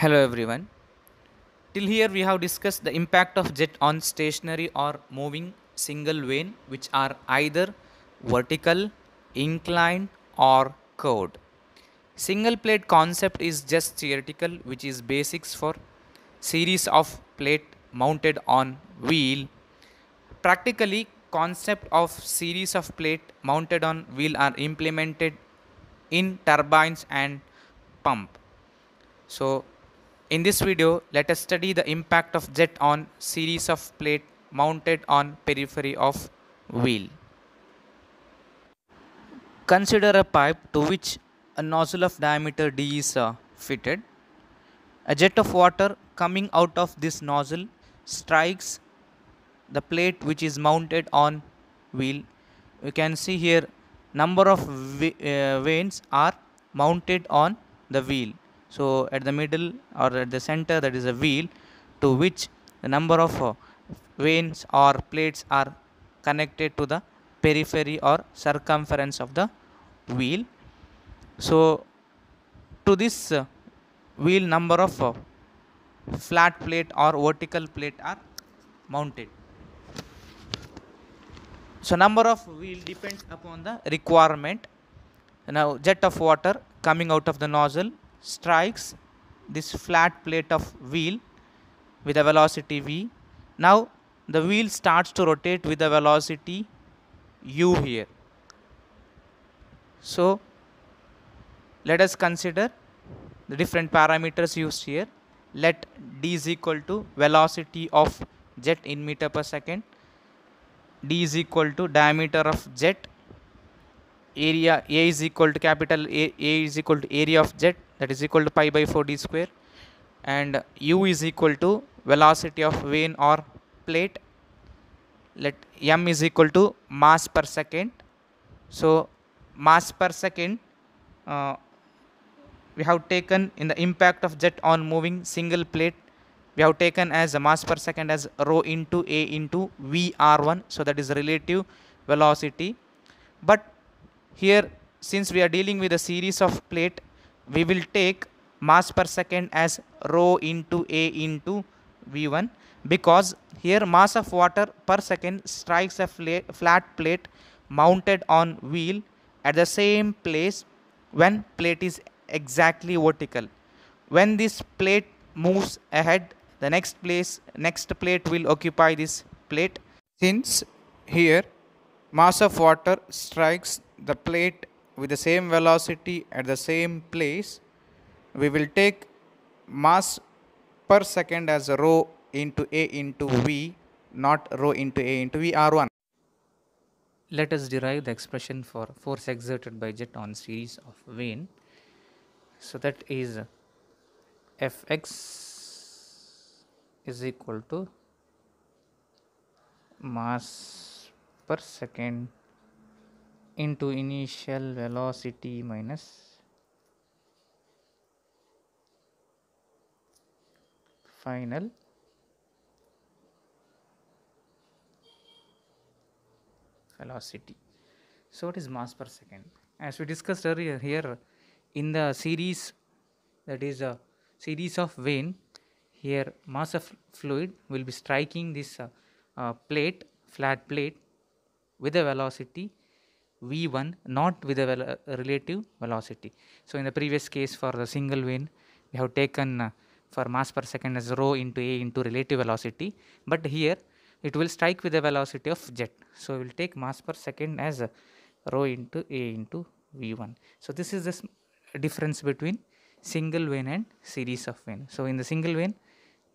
Hello everyone. Till here we have discussed the impact of jet on stationary or moving single vane which are either vertical, inclined or curved. Single plate concept is just theoretical which is basics for series of plate mounted on wheel. Practically concept of series of plate mounted on wheel are implemented in turbines and pump. So in this video, let us study the impact of jet on series of plate mounted on periphery of wheel. Consider a pipe to which a nozzle of diameter d is fitted. A jet of water coming out of this nozzle strikes the plate which is mounted on wheel. You can see here number of vanes are mounted on the wheel. So at the middle or at the center, that is a wheel to which the number of vanes or plates are connected to the periphery or circumference of the wheel. So to this wheel, number of flat plate or vertical plate are mounted. So number of wheel depends upon the requirement. Now jet of water coming out of the nozzle strikes this flat plate of wheel with a velocity v. Now the wheel starts to rotate with a velocity u here. So let us consider the different parameters used here. Let d is equal to velocity of jet in meter per second, d is equal to diameter of jet, area A is equal to capital A is equal to area of jet, that is equal to pi by 4 d square, and u is equal to velocity of vane or plate. Let m is equal to mass per second. So mass per second uh, we have taken in the impact of jet on moving single plate, we have taken as a mass per second as rho into a into vr1. So that is relative velocity. But here, since we are dealing with a series of plate, we will take mass per second as rho into a into v1, because here mass of water per second strikes a flat plate mounted on wheel at the same place when plate is exactly vertical. When this plate moves ahead, the next plate will occupy this plate. Since here mass of water strikes the plate with the same velocity at the same place, we will take mass per second as rho into a into v, not rho into a into v r1. Let us derive the expression for force exerted by jet on series of vane. So that is Fx is equal to mass per second into initial velocity minus final velocity. So what is mass per second? As we discussed earlier, here in the series, that is a series of vane, here mass of fluid will be striking this plate, flat plate, with a velocity v1, not with a relative velocity. So in the previous case for the single vane, we have taken for mass per second as rho into a into relative velocity, but here it will strike with the velocity of jet. So we will take mass per second as rho into a into v1. So this is the difference between single vane and series of vane. So in the single vane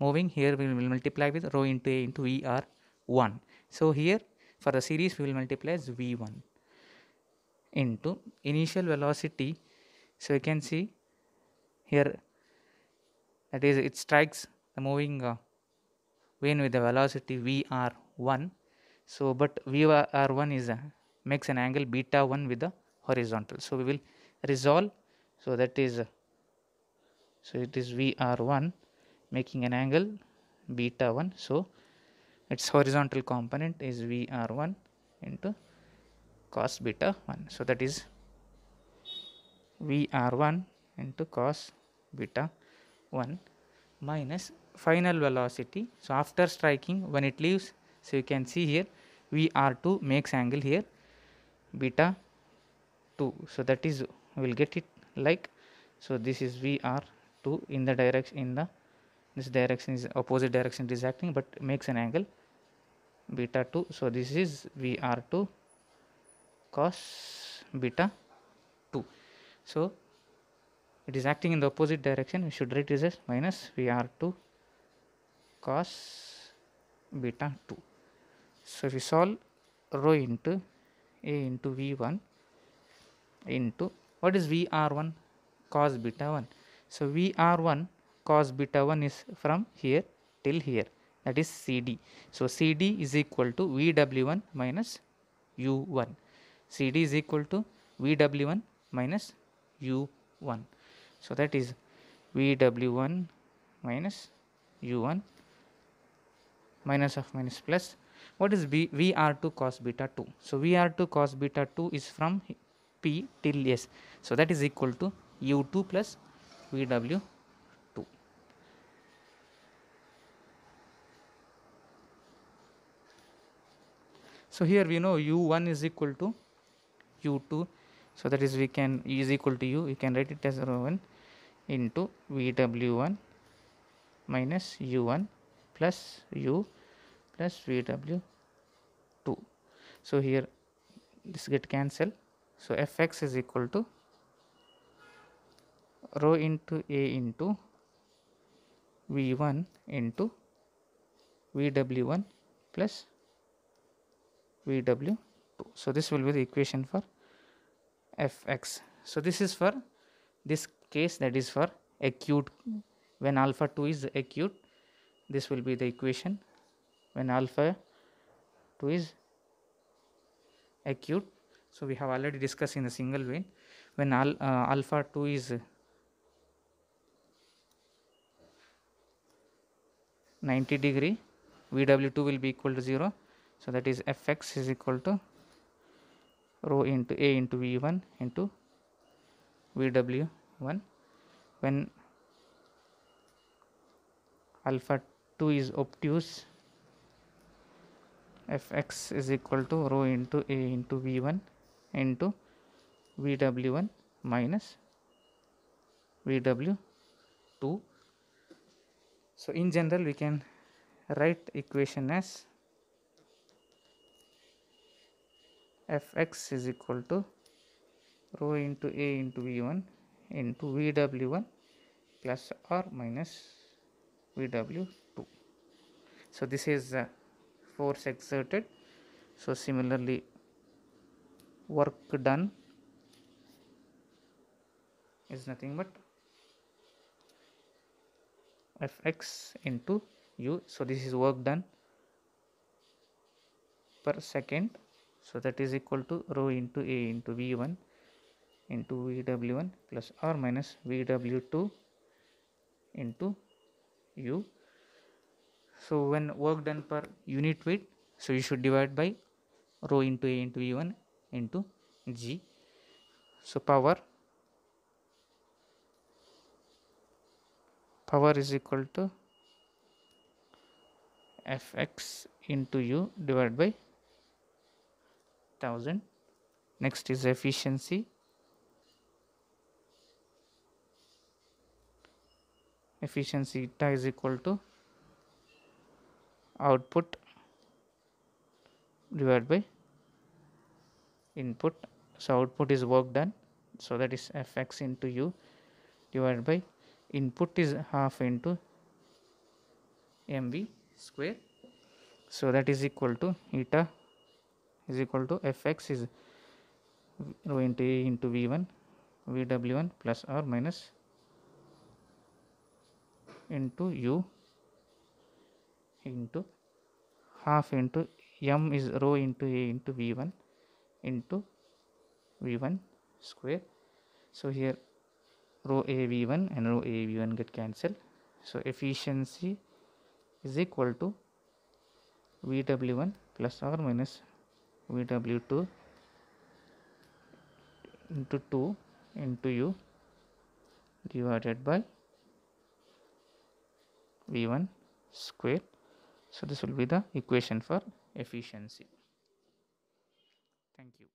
moving, here we will multiply with rho into a into vr1. So here for the series we will multiply as v1 into initial velocity. So you can see here, that is it strikes the moving vane with the velocity vr1. So but vr1 is makes an angle beta 1 with the horizontal. So we will resolve. So that is so it is vr1 making an angle beta 1. So its horizontal component is vr1 into cos beta 1. So that is vr1 into cos beta 1. minus final velocity. So after striking, when it leaves, so you can see here Vr2 makes angle here beta 2. So that is, we will get it like, so this is Vr2 in the direction, in the this direction is opposite direction, it is acting but makes an angle beta 2. So this is Vr2 cos beta 2. So it is acting in the opposite direction, we should write this as minus Vr2 cos beta 2. So if we solve rho into A into V1 into what is Vr1 cos beta 1. So Vr1 cos beta 1 is from here till here, that is CD. So CD is equal to Vw1 minus U1. CD is equal to Vw1 minus U1. So that is Vw1 minus U1 minus of minus plus. What is Vr2 cos beta 2? So Vr2 cos beta 2 is from P till S. So that is equal to U2 plus Vw2. So here we know U1 is equal to U2. So that is, we can E is equal to U. We can write it as rho 1 into Vw1 minus U1 plus U plus Vw2. So here this get cancelled. So Fx is equal to rho into A into V1 into Vw1 plus Vw2. So this will be the equation for Fx. So this is for this case, that is for acute, when alpha 2 is acute. This will be the equation when alpha 2 is acute. So we have already discussed in the single vein, when alpha 2 is 90 degree, Vw2 will be equal to 0. So that is Fx is equal to rho into A into V1 into Vw1. When alpha 2 is obtuse, Fx is equal to rho into A into V1 into Vw1 minus Vw2. So in general we can write equation as Fx is equal to rho into A into V1 into Vw1 plus or minus Vw2. So this is force exerted. So similarly, work done is nothing but Fx into U. So this is work done per second. So that is equal to rho into A into V1 into Vw1 plus or minus Vw2 into U. So when work done per unit weight, so you should divide by rho into A into V1 into G. So power is equal to Fx into U divided by 1000. Next is efficiency. Efficiency eta is equal to output divided by input. So output is work done, so that is Fx into U divided by input is half into mv square. So that is equal to eta is equal to Fx is rho into A into V1 Vw1 plus or minus into U into half into m is rho into A into V1 into V1 square. So here rho A V1 and rho A V1 get cancelled. So efficiency is equal to Vw1 plus or minus Vw2 into 2 into U divided by v1 square. So this will be the equation for efficiency. Thank you.